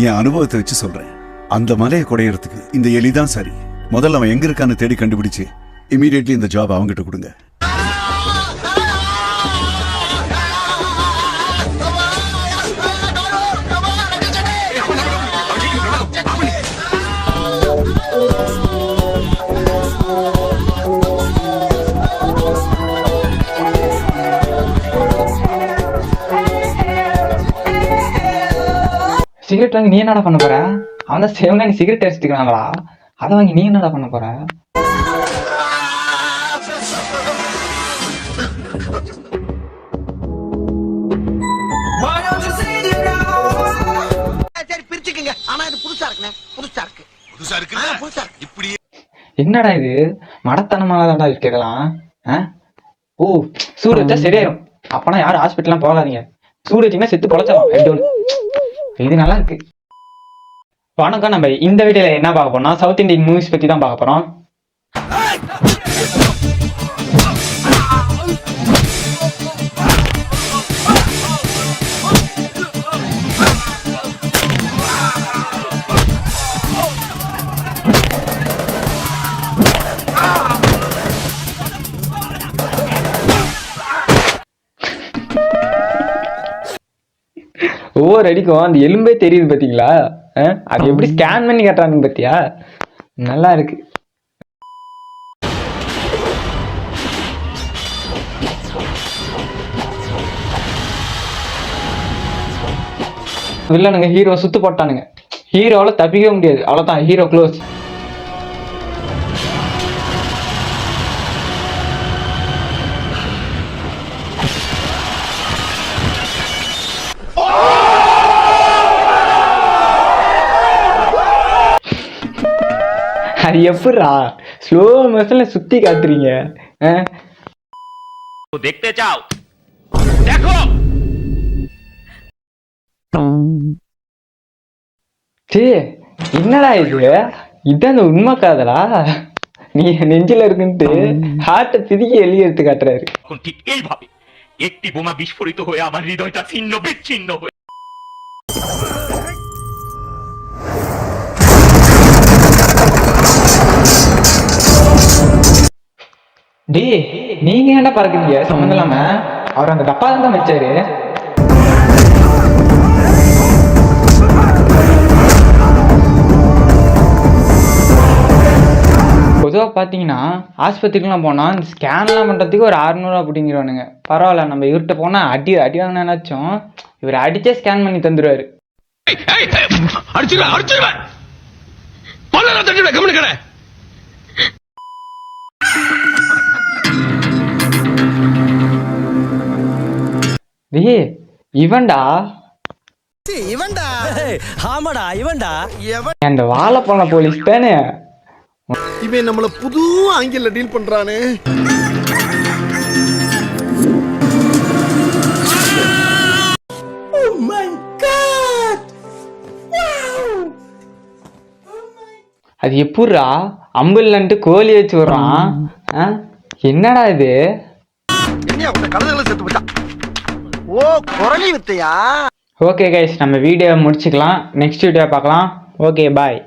என் அனுபவத்தை வச்சு சொல்றேன். அந்த மலையை குடையறதுக்கு இந்த எலிதான் சரி. முதல்ல அவன் எங்க இருக்கான்னு தேடி கண்டுபிடிச்சு இமீடியட்லி இந்த ஜாப் அவங்கிட்ட கொடுங்க. சிகரெட் வாங்கி நீ என்னடா பண்ண போற? அவன் தான் சேவனா நீ சிகரெட் அடிச்சுக்கிறாங்களா? அதை வாங்கி நீ என்னடா பண்ண போற? என்னடா இது மடத்தனமானதாடா இருக்கலாம். ஓ சூடு வச்சா சரியாயிரும். அப்பனா யாரும் ஹாஸ்பிட்டல்லாம் போகாதீங்க. சூடு வச்சீங்கன்னா செத்து பொழைச்சிடும். இது நல்லா இருக்கு. வணக்கம். நம்ம இந்த வீடியோல என்ன பார்க்க போறோம்னா சவுத் இந்தியன் மூவிஸ் பத்தி தான் பார்க்க போறோம். ஒவ்வொரு அடிக்கும் அந்த எலும்பே தெரியுது பாத்தீங்களா? அது எப்படி ஸ்கேன் பண்ணி காட்டுறாங்க பாத்தியா? நல்லா இருக்கு. வில்லனுங்க ஹீரோ சுத்து போட்டானுங்க. ஹீரோவால தப்பிக்கவே முடியாது. அவ்வளவுதான், ஹீரோ க்ளோஸ். அது எப்படா ஸ்லோ மோஷன்ல சுத்தி காட்டுறீங்க? देखते जाओ, देखो. என்னடா இது? இதான் உண்மை காதலா? நீ நெஞ்சில இருக்குன்ட்டு ஹார்ட்ட பிதிக்கி வெளியே எடுத்து காட்டுறாரு. ঠিক এইভাবে একটি বোমা বিস্ফোরিত হয়ে আমার হৃদয়টা ছিন্ন বিচ্ছিন্ন হয়ে நீங்க என்ன பறக்குறீங்க சம்மந்தம் இல்லாம? அவர் அந்த டப்பா தான் வச்சாரு. பொதுவாக பார்த்தீங்கன்னா ஆஸ்பத்திரிக்கெலாம் போனால் இந்த ஸ்கேன்லாம் பண்ணுறதுக்கு ஒரு 600 அப்படிங்கிறவனுங்க. பரவாயில்ல, நம்ம இவர்கிட்ட போனால் அடி வாங்கினாச்சும் இவர் அடிச்சே ஸ்கேன் பண்ணி தந்துடுவாரு. இவன்டா அந்த வாழைப்பழ போலீஸ் தானே? இவன் நம்மள புது ஆங்கில டீல் பண்றானே. அது எப்படா அம்புல்லன்ட்டு கோழி வச்சு விடுறான்? என்னடா இது? ஓகே கைஸ், நம்ம வீடியோ முடிச்சுக்கலாம். நெக்ஸ்ட் வீடியோ பார்க்கலாம். ஓகே, பாய்.